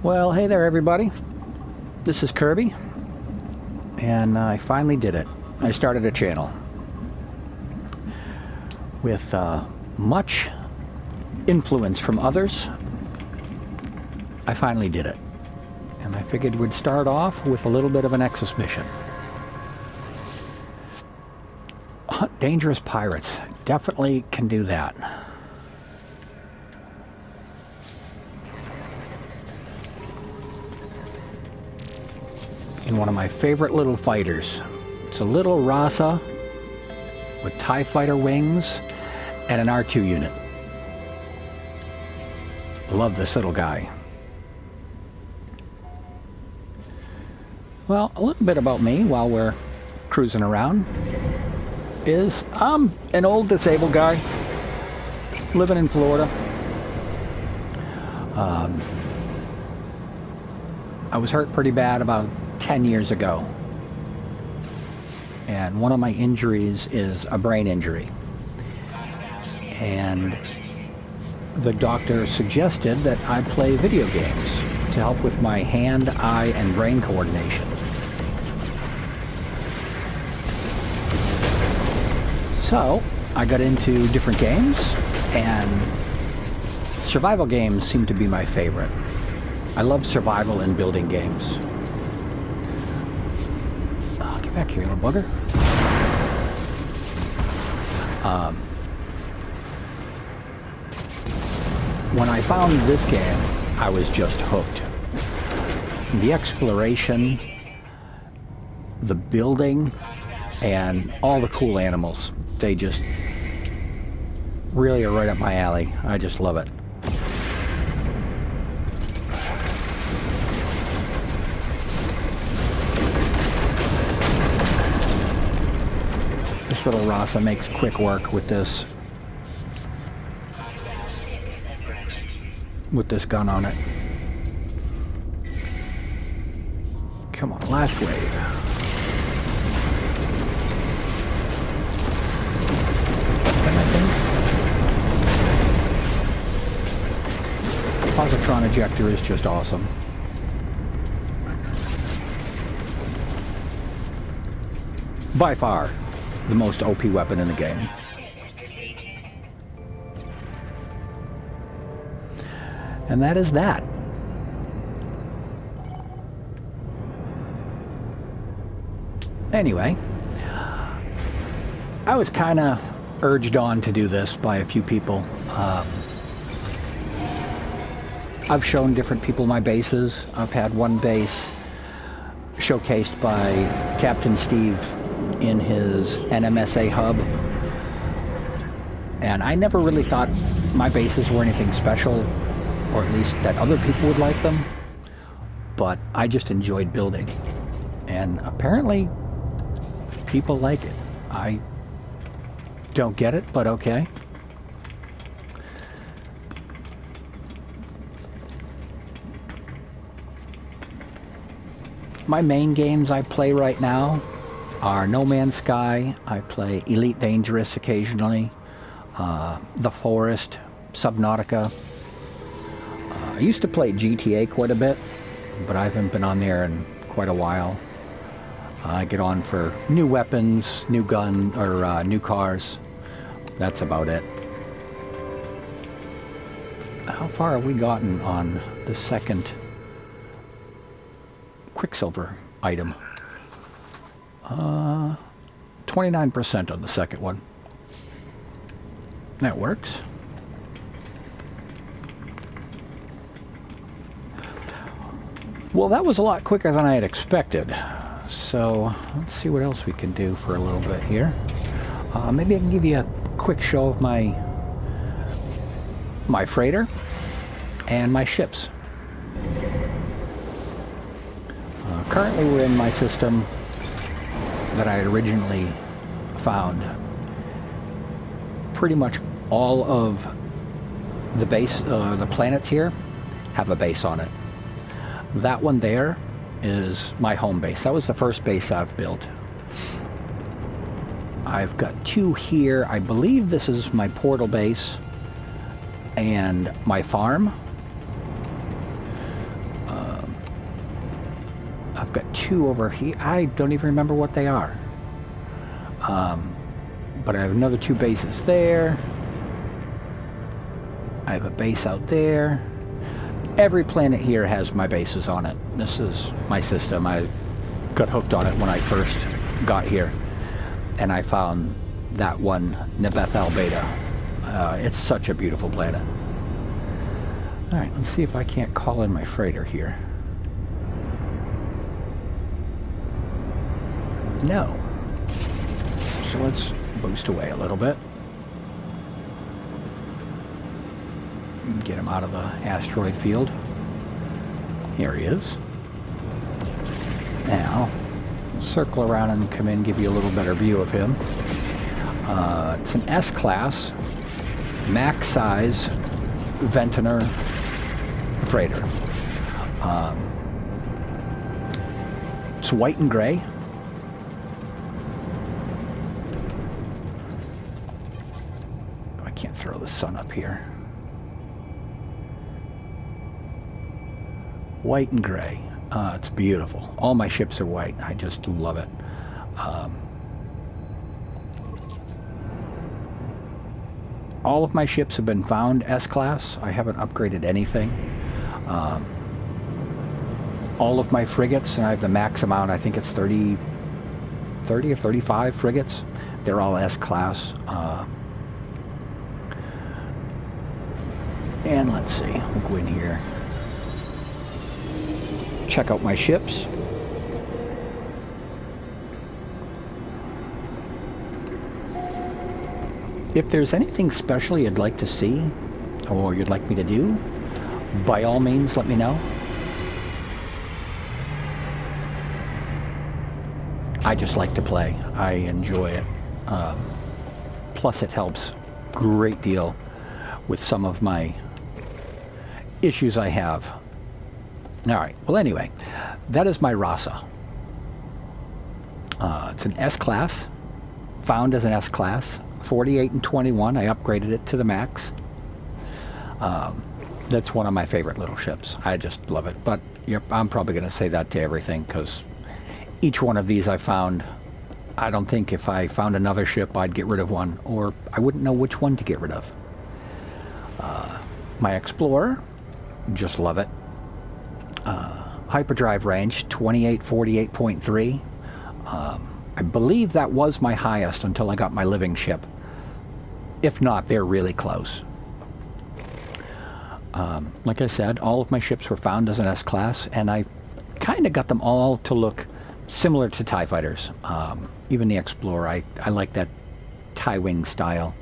Well, hey there everybody. This is Kirby, and I finally did it. I started a channel. With much influence from others, I finally did it. And I figured we'd start off with a little bit of a Nexus mission. Hunt dangerous pirates. Definitely can do that. In one of my favorite little fighters. It's a little Rasa with TIE fighter wings and an R2 unit. Love this little guy. Well, a little bit about me while we're cruising around is I'm an old disabled guy living in Florida. I was hurt pretty bad about 10 years ago. And one of my injuries is a brain injury. And the doctor suggested that I play video games to help with my hand, eye, and brain coordination. So I got into different games, and survival games seem to be my favorite. I love survival and building games. Get back here, little bugger. When I found this game, I was just hooked. The exploration, the building, and all the cool animals, they just really are right up my alley. I just love it. This little Rasa makes quick work with this gun on it. Come on, last wave. Positron ejector is just awesome. By far, the most OP weapon in the game. And that is that. Anyway, I was kind of urged on to do this by a few people. I've shown different people my bases. I've had one base showcased by Captain Steve in his NMSA hub. And I never really thought my bases were anything special, or at least that other people would like them, but I just enjoyed building. And apparently, people like it. I don't get it, but okay. My main games I play right now are No Man's Sky. I play Elite Dangerous occasionally, The Forest, Subnautica. I used to play GTA quite a bit, but I haven't been on there in quite a while. I get on for new weapons, new gun, or new cars. That's about it. How far have we gotten on the second Quicksilver item? 29% on the second one. That works. Well, that was a lot quicker than I had expected. So, let's see what else we can do for a little bit here. Maybe I can give you a quick show of my freighter and my ships. Currently we're in my system that I had originally found. Pretty much all of the the planets here have a base on it. That one there is my home base. That was the first base I've built. I've got two here. I believe this is my portal base and my farm. two over here. I don't even remember what they are. But I have another two bases there. I have a base out there. Every planet here has my bases on it. This is my system. I got hooked on it when I first got here. And I found that one, Nebethal Beta. It's such a beautiful planet. Alright, let's see if I can't call in my freighter here. No. So let's boost away a little bit. Get him out of the asteroid field. Here he is. Now, circle around and come in, give you a little better view of him. It's an S-class, max size, Ventnor freighter. It's white and gray. I can't throw the sun up here. White and gray. It's beautiful. All my ships are white. I just love it. All of my ships have been found S-class. I haven't upgraded anything. All of my frigates, and I have the max amount, I think it's 30 or 35 frigates. They're all S-class. And let's see, we'll go in here. Check out my ships. If there's anything special you'd like to see or you'd like me to do, by all means let me know. I just like to play. I enjoy it. Plus it helps a great deal with some of my issues I have. Alright, well anyway, that is my Rasa. It's an S-class, found as an S-class, 48 and 21. I upgraded it to the max. That's one of my favorite little ships. I just love it. But I'm probably going to say that to everything, because each one of these I found, I don't think if I found another ship I'd get rid of one, or I wouldn't know which one to get rid of. My Explorer, just love it. Hyperdrive range 2848.3. I believe that was my highest until I got my living ship. If not, they're really close. Like I said, all of my ships were found as an S-class, and I kind of got them all to look similar to TIE fighters. Even the Explorer, I like that TIE wing style.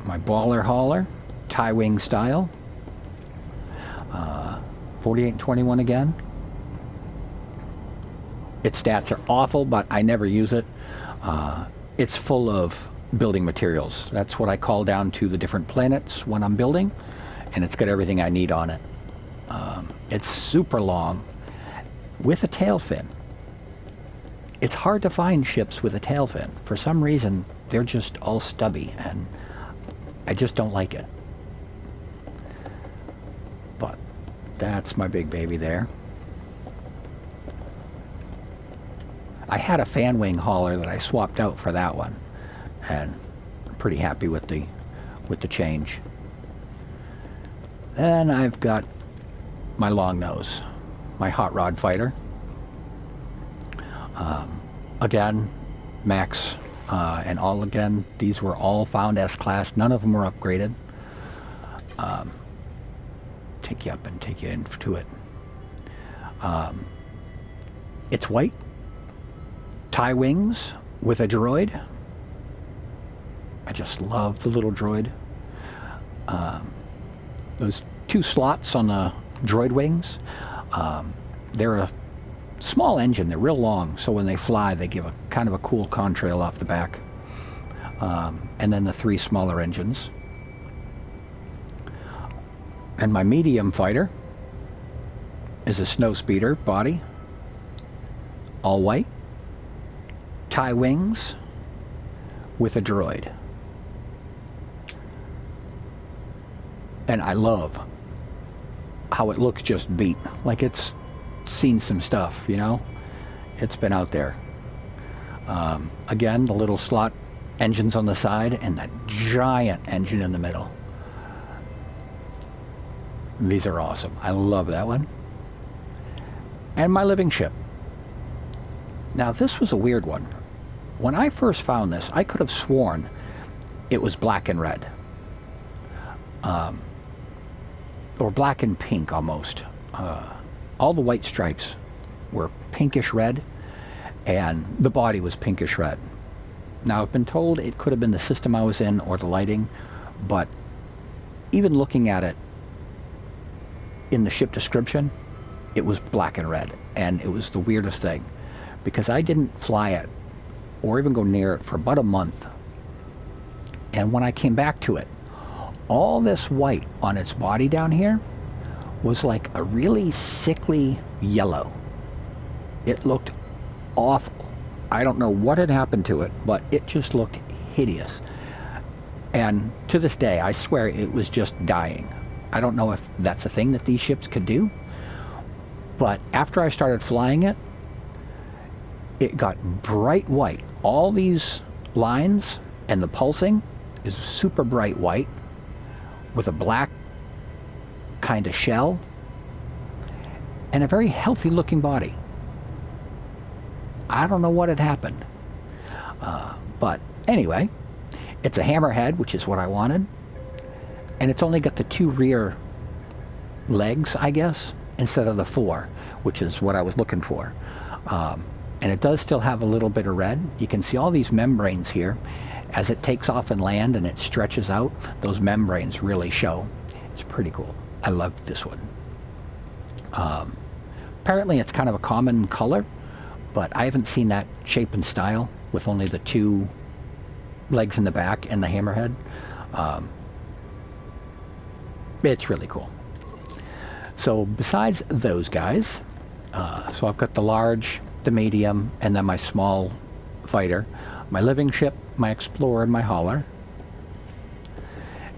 My Baller Hauler, TIE wing style. 48 and 21 again. Its stats are awful, but I never use it. It's full of building materials. That's what I call down to the different planets when I'm building, and it's got everything I need on it. It's super long with a tail fin. It's hard to find ships with a tail fin. For some reason, they're just all stubby, and I just don't like it. But that's my big baby there. I had a fan wing hauler that I swapped out for that one, and I'm pretty happy with the change. Then I've got my long nose, my hot rod fighter. Again, max, and all again. These were all found S-class. None of them were upgraded. Take you up and take you into it. It's white. TIE wings with a droid. I just love the little droid. Those two slots on the droid wings, they're a small engine. They're real long, so when they fly they give a kind of a cool contrail off the back. And then the three smaller engines. And my medium fighter is a snowspeeder body, all white, TIE wings with a droid. And I love how it looks just beat. Like it's seen some stuff, you know. It's been out there. Again, the little slot engines on the side and that giant engine in the middle. These are awesome. I love that one. And my living ship. Now this was a weird one. When I first found this, I could have sworn it was black and red. Or black and pink almost. All the white stripes were pinkish red, and the body was pinkish red. Now I've been told it could have been the system I was in or the lighting, but even looking at it in the ship description, it was black and red, and it was the weirdest thing, because I didn't fly it or even go near it for about a month. And when I came back to it, all this white on its body down here was like a really sickly yellow. It looked awful. I don't know what had happened to it, but it just looked hideous. And to this day, I swear it was just dying. I don't know if that's a thing that these ships could do, but after I started flying it, it got bright white. All these lines and the pulsing is super bright white with a black kind of shell and a very healthy looking body. I don't know what had happened. But anyway, it's a hammerhead, which is what I wanted. And it's only got the 2 rear legs, I guess, instead of the 4, which is what I was looking for. And it does still have a little bit of red. You can see all these membranes here. As it takes off and land and it stretches out, those membranes really show. It's pretty cool. I love this one. Apparently it's kind of a common color, but I haven't seen that shape and style with only the 2 legs in the back and the hammerhead. It's really cool. So besides those guys, so I've got the large, the medium, and then my small fighter, my living ship, my explorer, and my hauler.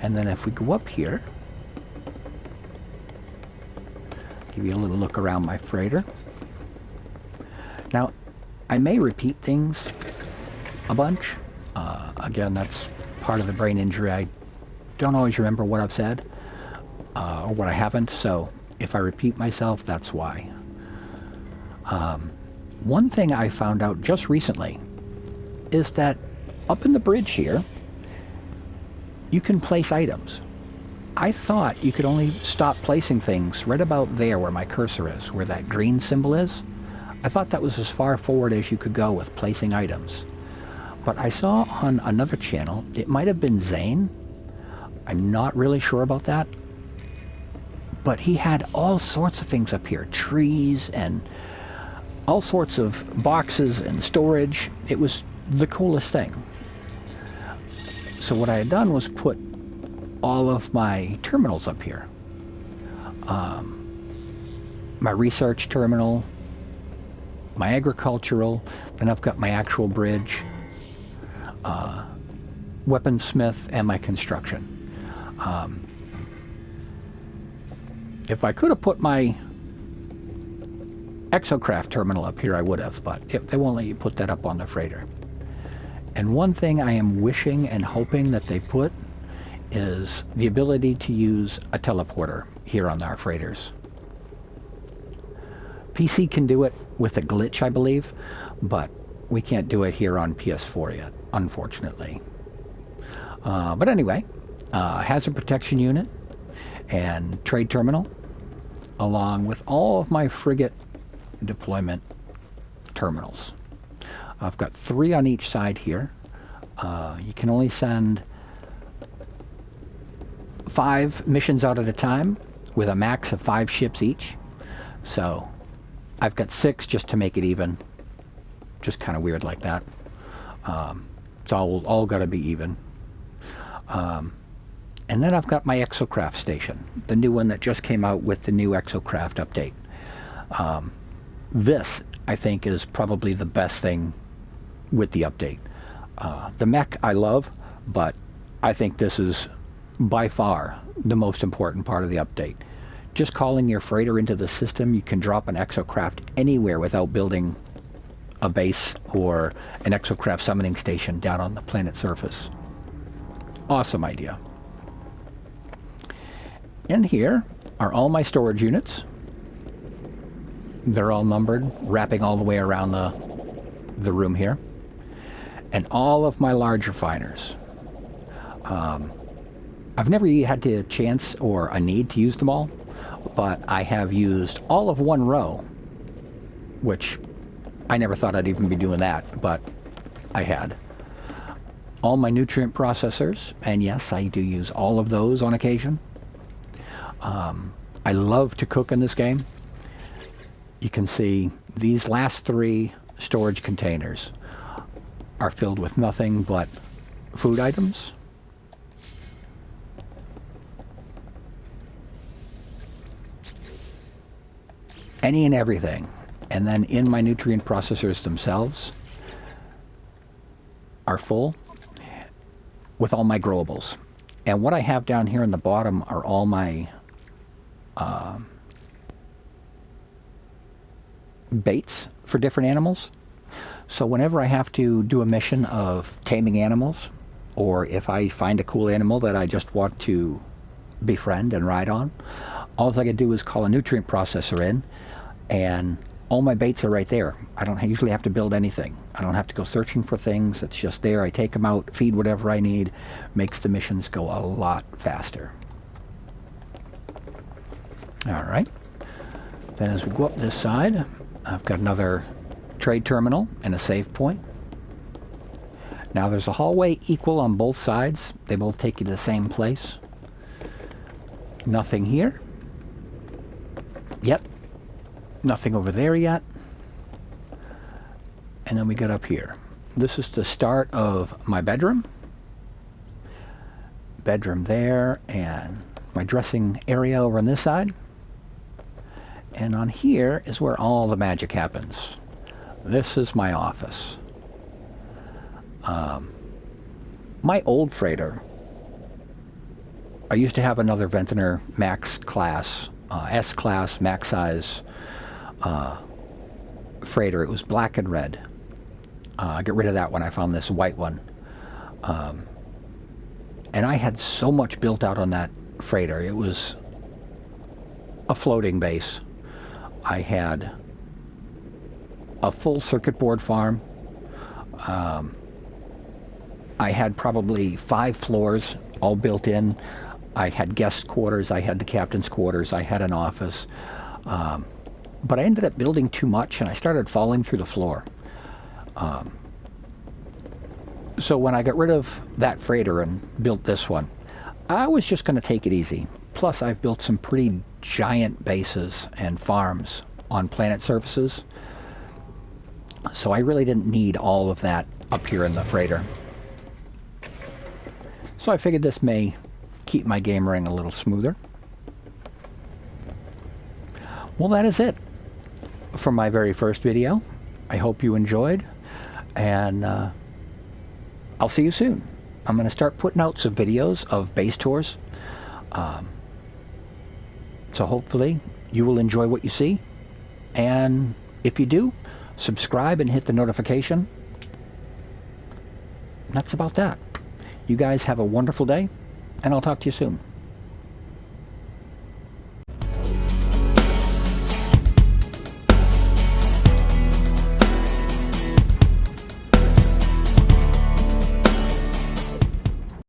And then if we go up here, give you a little look around my freighter. Now, I may repeat things a bunch. Again, that's part of the brain injury. I don't always remember what I've said or what I haven't, so if I repeat myself, that's why. One thing I found out just recently is that up in the bridge here, you can place items. I thought you could only stop placing things right about there where my cursor is, where that green symbol is. I thought that was as far forward as you could go with placing items. But I saw on another channel, it might have been Zane. I'm not really sure about that. But he had all sorts of things up here, trees and all sorts of boxes and storage. It was the coolest thing. So what I had done was put all of my terminals up here. My research terminal, my agricultural, then I've got my actual bridge, weaponsmith, and my construction. If I could have put my exocraft terminal up here, I would have, but they won't let you put that up on the freighter. And one thing I am wishing and hoping that they put is the ability to use a teleporter here on our freighters. PC can do it with a glitch, I believe, but we can't do it here on PS4 yet, unfortunately. But anyway, hazard protection unit and trade terminal, along with all of my frigate deployment terminals. I've got 3 on each side here. You can only send 5 missions out at a time with a max of 5 ships each. So I've got 6 just to make it even. Just kind of weird like that. It's all got to be even. And then I've got my exocraft station, the new one that just came out with the new exocraft update. This, I think, is probably the best thing with the update. The mech I love, but I think this is by far the most important part of the update. just calling your freighter into the system, you can drop an exocraft anywhere without building a base or an exocraft summoning station down on the planet surface. Awesome idea. In here are all my storage units. They're all numbered, wrapping all the way around the room here. And all of my large refiners. I've never had a chance or a need to use them all, but I have used all of one row, which I never thought I'd even be doing that, but I had. All my nutrient processors, and yes, I do use all of those on occasion. I love to cook in this game. You can see these last 3 storage containers are filled with nothing but food items. Any and everything. And then in my nutrient processors themselves are full with all my growables. And what I have down here in the bottom are all my baits for different animals. So whenever I have to do a mission of taming animals, or if I find a cool animal that I just want to befriend and ride on, all I can do is call a nutrient processor in, and all my baits are right there. I don't usually have to build anything. I don't have to go searching for things. It's just there. I take them out, feed whatever I need. Makes the missions go a lot faster. All right. Then as we go up this side, I've got another trade terminal and a save point. Now there's a hallway equal on both sides. They both take you to the same place. Nothing here. Yep. Nothing over there yet. And then we get up here. This is the start of my bedroom. Bedroom there, and my dressing area over on this side. And on here is where all the magic happens. This is my office. My old freighter, I used to have another Ventnor Max class, S-class, max size freighter. It was black and red. I got rid of that when I found this white one. And I had so much built out on that freighter. It was a floating base. I had a full circuit board farm. I had probably 5 floors all built in. I had guest quarters. I had the captain's quarters. I had an office. But I ended up building too much, and I started falling through the floor. So when I got rid of that freighter and built this one, I was just going to take it easy. Plus, I've built some pretty giant bases and farms on planet surfaces. So I really didn't need all of that up here in the freighter. So I figured this may keep my game running a little smoother. Well, that is it for my very first video. I hope you enjoyed, and I'll see you soon. I'm going to start putting out some videos of base tours. So hopefully you will enjoy what you see. And if you do, subscribe and hit the notification. That's about that. You guys have a wonderful day, and I'll talk to you soon.